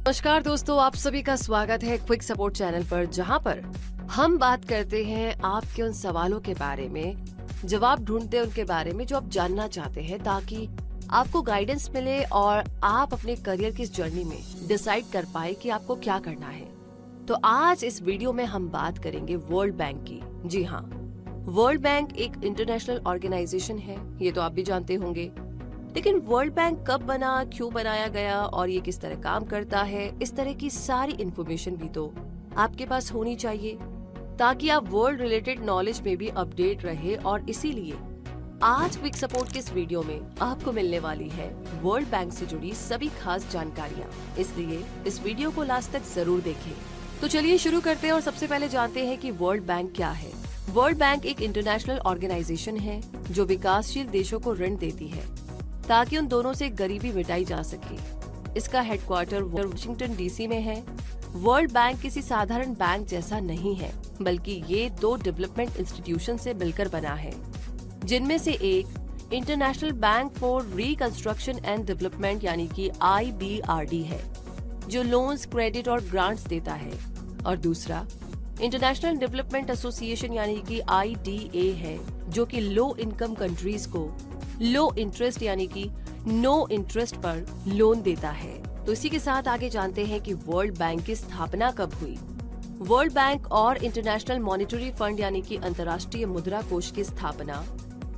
नमस्कार दोस्तों, आप सभी का स्वागत है क्विक सपोर्ट चैनल पर, जहां पर हम बात करते हैं आपके उन सवालों के बारे में, जवाब ढूंढते हैं उनके बारे में जो आप जानना चाहते हैं, ताकि आपको गाइडेंस मिले और आप अपने करियर की इस जर्नी में डिसाइड कर पाए कि आपको क्या करना है। तो आज इस वीडियो में हम बात करेंगे वर्ल्ड बैंक की। जी हाँ, वर्ल्ड बैंक एक इंटरनेशनल ऑर्गेनाइजेशन है, ये तो आप भी जानते होंगे। लेकिन वर्ल्ड बैंक कब बना, क्यों बनाया गया और ये किस तरह काम करता है, इस तरह की सारी इंफॉर्मेशन भी तो आपके पास होनी चाहिए, ताकि आप वर्ल्ड रिलेटेड नॉलेज में भी अपडेट रहे। और इसीलिए आज क्विक सपोर्ट के इस वीडियो में आपको मिलने वाली है वर्ल्ड बैंक से जुड़ी सभी खास जानकारियाँ, इसलिए इस वीडियो को लास्ट तक जरूर देखें। तो चलिए शुरू करते हैं और सबसे पहले जानते हैं कि वर्ल्ड बैंक क्या है। वर्ल्ड बैंक एक इंटरनेशनल ऑर्गेनाइजेशन है जो विकासशील देशों को ऋण देती है ताकि उन दोनों से गरीबी मिटाई जा सके। इसका हेडक्वार्टर वाशिंगटन डीसी में है। वर्ल्ड बैंक किसी साधारण बैंक जैसा नहीं है, बल्कि ये दो डेवलपमेंट इंस्टीट्यूशन से मिलकर बना है, जिनमें से एक international bank for reconstruction and development यानी कि IBRD है, जो लोन्स, क्रेडिट और ग्रांट्स देता है, और दूसरा इंटरनेशनल डेवलपमेंट एसोसिएशन यानी कि IDA है, जो कि लो इनकम कंट्रीज को लो इंटरेस्ट यानी कि नो इंटरेस्ट पर लोन देता है। तो इसी के साथ आगे जानते हैं कि वर्ल्ड बैंक की स्थापना कब हुई। वर्ल्ड बैंक और इंटरनेशनल मॉनेटरी फंड यानी कि अंतर्राष्ट्रीय मुद्रा कोष की स्थापना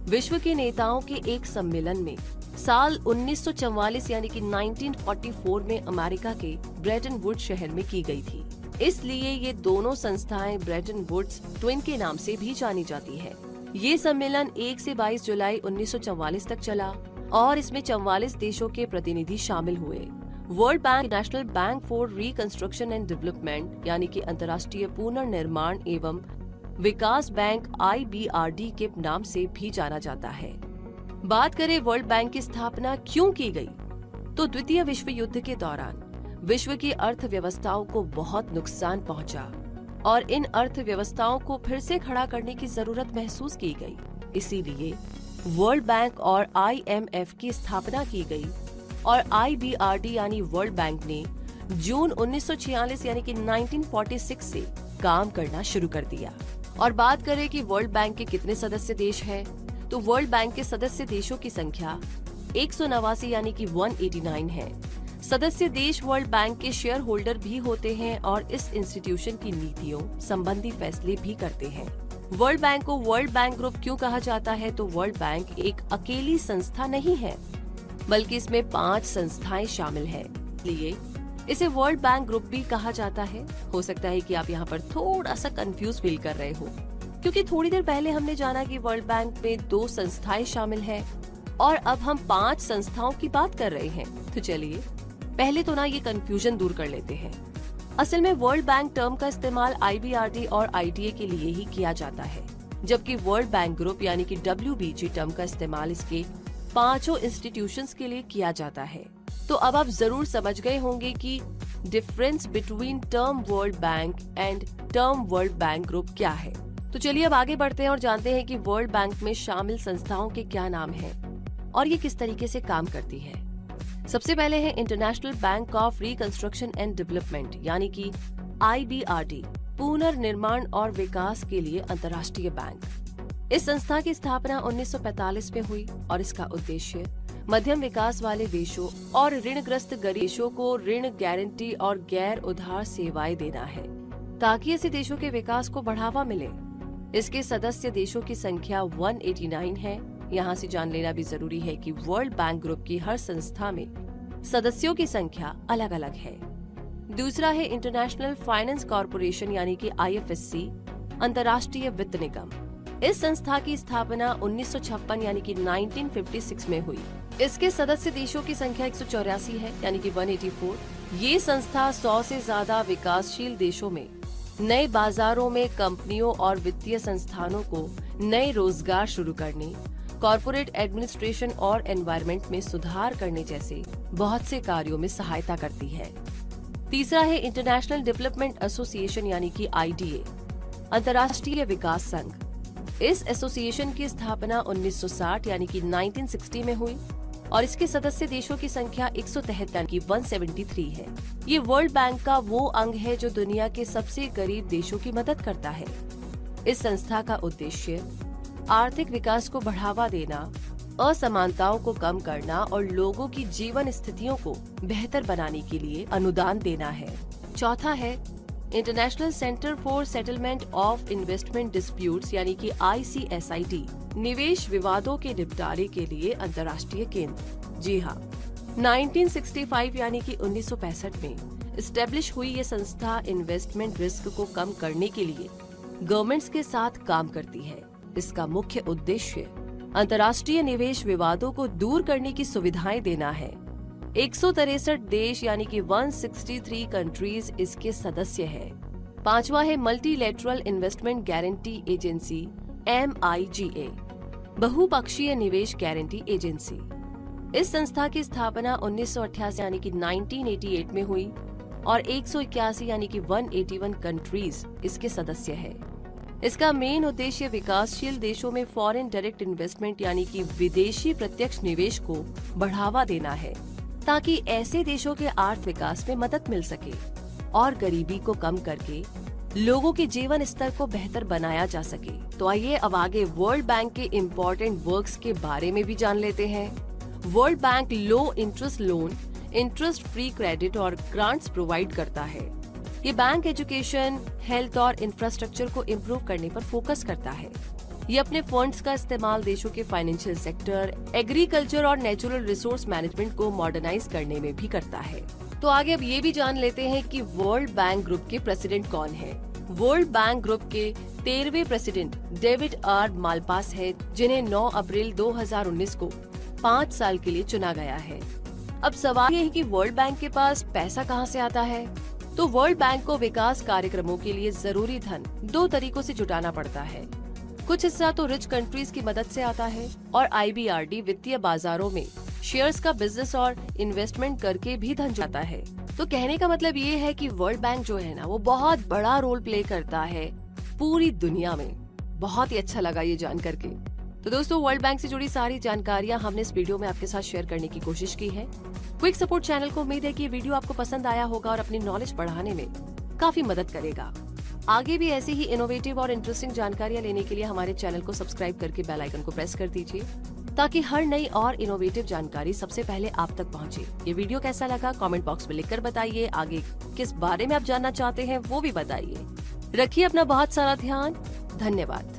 विश्व के नेताओं के एक सम्मेलन में साल 1944 यानी कि 1944 में अमेरिका के ब्रेटन वुड्स शहर में की गई थी। इसलिए ये दोनों संस्थाएं ब्रेटन वुड्स ट्विन के नाम से भी जानी जाती है। ये सम्मेलन 1 से 22 जुलाई 1944 तक चला और इसमें 44 देशों के प्रतिनिधि शामिल हुए। World bank national bank for reconstruction and development यानी कि अंतर्राष्ट्रीय पुनर्निर्माण एवं विकास बैंक IBRD के नाम से भी जाना जाता है। बात करें वर्ल्ड बैंक की स्थापना क्यों की गई, तो द्वितीय विश्व युद्ध के दौरान विश्व की अर्थव्यवस्थाओं को बहुत नुकसान पहुंचा और इन अर्थव्यवस्थाओं को फिर से खड़ा करने की जरूरत महसूस की गई। इसीलिए वर्ल्ड बैंक और IMF की स्थापना की गई और IBRD यानी वर्ल्ड बैंक ने जून 1946 यानी कि 1946 से काम करना शुरू कर दिया। और बात करें कि वर्ल्ड बैंक के कितने सदस्य देश हैं, तो वर्ल्ड बैंक के सदस्य देशों की संख्या 189 यानी कि 189 है। सदस्य देश वर्ल्ड बैंक के शेयर होल्डर भी होते हैं और इस इंस्टीट्यूशन की नीतियों संबंधी फैसले भी करते हैं। वर्ल्ड बैंक को वर्ल्ड बैंक ग्रुप क्यों कहा जाता है, तो वर्ल्ड बैंक एक अकेली संस्था नहीं है, बल्कि इसमें 5 संस्थाएं शामिल हैं, इसलिए इसे वर्ल्ड बैंक ग्रुप भी कहा जाता है। हो सकता है कि आप यहाँ पर थोड़ा सा कंफ्यूज फील कर रहे हो, क्योंकि थोड़ी देर पहले हमने जाना कि वर्ल्ड बैंक में 2 संस्थाएं शामिल हैं और अब हम 5 संस्थाओं की बात कर रहे हैं। तो चलिए पहले तो ये कंफ्यूजन दूर कर लेते हैं। असल में वर्ल्ड बैंक टर्म का इस्तेमाल IBRD और IDA के लिए ही किया जाता है, जबकि वर्ल्ड बैंक ग्रुप यानी कि WBG टर्म का इस्तेमाल इसके 5 इंस्टीट्यूशंस के लिए किया जाता है। तो अब आप जरूर समझ गए होंगे कि difference between term world bank and term world bank group क्या है। तो चलिए अब आगे बढ़ते हैं और जानते हैं कि वर्ल्ड बैंक में शामिल संस्थाओं के क्या नाम हैं और ये किस तरीके से काम करती है। सबसे पहले है international bank of reconstruction and development यानी कि IBRD, पुनर्निर्माण और विकास के लिए अंतर्राष्ट्रीय बैंक। इस संस्था की स्थापना 1945 में हुई और इसका उद्देश्य मध्यम विकास वाले देशों और ऋणग्रस्त गरीब देशों को ऋण, गारंटी और गैर उधार सेवाएं देना है, ताकि ऐसे देशों के विकास को बढ़ावा मिले। इसके सदस्य देशों की संख्या 189 है। यहाँ से जान लेना भी जरूरी है कि वर्ल्ड बैंक ग्रुप की हर संस्था में सदस्यों की संख्या अलग अलग है। दूसरा है इंटरनेशनल फाइनेंस कॉर्पोरेशन यानी कि IFSC, अंतर्राष्ट्रीय वित्त निगम। इस संस्था की स्थापना 1956 यानी कि 1956 में हुई। इसके सदस्य देशों की संख्या 184 है यानी कि 184। ये संस्था 100 से ज्यादा विकासशील देशों में नए बाजारों में कंपनियों और वित्तीय संस्थानों को नए रोजगार शुरू करने, कॉर्पोरेट एडमिनिस्ट्रेशन और एनवायरनमेंट में सुधार करने जैसे बहुत से कार्यों में सहायता करती है। तीसरा है इंटरनेशनल डेवलपमेंट एसोसिएशन यानी कि IDA, अंतर्राष्ट्रीय विकास संघ। इस एसोसिएशन की स्थापना 1960 यानी कि 1960 में हुई। और इसके सदस्य देशों की संख्या 173 की 173 है। ये वर्ल्ड बैंक का वो अंग है जो दुनिया के सबसे गरीब देशों की मदद करता है। इस संस्था का उद्देश्य आर्थिक विकास को बढ़ावा देना, असमानताओं को कम करना और लोगों की जीवन स्थितियों को बेहतर बनाने के लिए अनुदान देना है। चौथा है international centre for settlement of investment disputes यानी कि ICSID, निवेश विवादों के निपटारे के लिए अंतर्राष्ट्रीय केंद्र। जी हाँ, 1965 यानी कि 1965 में एस्टेब्लिश हुई ये संस्था इन्वेस्टमेंट रिस्क को कम करने के लिए गवर्नमेंट्स के साथ काम करती है। इसका मुख्य उद्देश्य अंतर्राष्ट्रीय निवेश विवादों को दूर करने की सुविधाएं देना है। 163 देश यानी कि 163 कंट्रीज इसके सदस्य है। पांचवा है multilateral investment guarantee agency MIGA, बहुपक्षीय निवेश गारंटी एजेंसी। इस संस्था की स्थापना 1988 यानी कि 1988 में हुई और 181 यानी कि 181 कंट्रीज इसके सदस्य है। इसका मेन उद्देश्य विकासशील देशों में फॉरेन डायरेक्ट इन्वेस्टमेंट यानी कि विदेशी प्रत्यक्ष निवेश को बढ़ावा देना है, ताकि ऐसे देशों के आर्थिक विकास में मदद मिल सके और गरीबी को कम करके लोगों के जीवन स्तर को बेहतर बनाया जा सके। तो आइए अब आगे वर्ल्ड बैंक के इम्पोर्टेंट वर्क्स के बारे में भी जान लेते हैं। वर्ल्ड बैंक लो interest loan, interest free credit और ग्रांट्स प्रोवाइड करता है। ये बैंक एजुकेशन, हेल्थ और इंफ्रास्ट्रक्चर को इम्प्रूव करने पर फोकस करता है। ये अपने फंड्स का इस्तेमाल देशों के फाइनेंशियल सेक्टर, एग्रीकल्चर और नेचुरल रिसोर्स मैनेजमेंट को मॉडर्नाइज करने में भी करता है। तो आगे अब ये भी जान लेते हैं कि वर्ल्ड बैंक ग्रुप के प्रेसिडेंट कौन है। वर्ल्ड बैंक ग्रुप के 13वें प्रेसिडेंट डेविड R. मालपास है, जिन्हें 9 अप्रैल 2019 को 5 साल के लिए चुना गया है। अब सवाल ये है कि वर्ल्ड बैंक के पास पैसा कहां से आता है। तो वर्ल्ड बैंक को विकास कार्यक्रमों के लिए जरूरी धन 2 तरीकों से जुटाना पड़ता है। कुछ हिस्सा तो रिच कंट्रीज की मदद से आता है और IBRD वित्तीय बाजारों में शेयर्स का बिजनेस और इन्वेस्टमेंट करके भी धन जुटाता है। तो कहने का मतलब ये है कि वर्ल्ड बैंक जो है ना, वो बहुत बड़ा रोल प्ले करता है पूरी दुनिया में। बहुत ही अच्छा लगा ये जान करके। तो दोस्तों, वर्ल्ड बैंक से जुड़ी सारी जानकारियां हमने इस वीडियो में आपके साथ शेयर करने की कोशिश की है। क्विक सपोर्ट चैनल को उम्मीद है कि ये वीडियो आपको पसंद आया होगा और अपनी नॉलेज बढ़ाने में काफी मदद करेगा। आगे भी ऐसी ही इनोवेटिव और इंटरेस्टिंग जानकारियां लेने के लिए हमारे चैनल को सब्सक्राइब करके बेल आइकन को प्रेस कर दीजिए, ताकि हर नई और इनोवेटिव जानकारी सबसे पहले आप तक पहुंचे। ये वीडियो कैसा लगा कमेंट बॉक्स में लिखकर बताइए। आगे किस बारे में आप जानना चाहते हैं वो भी बताइए। रखिए अपना बहुत सारा ध्यान। धन्यवाद।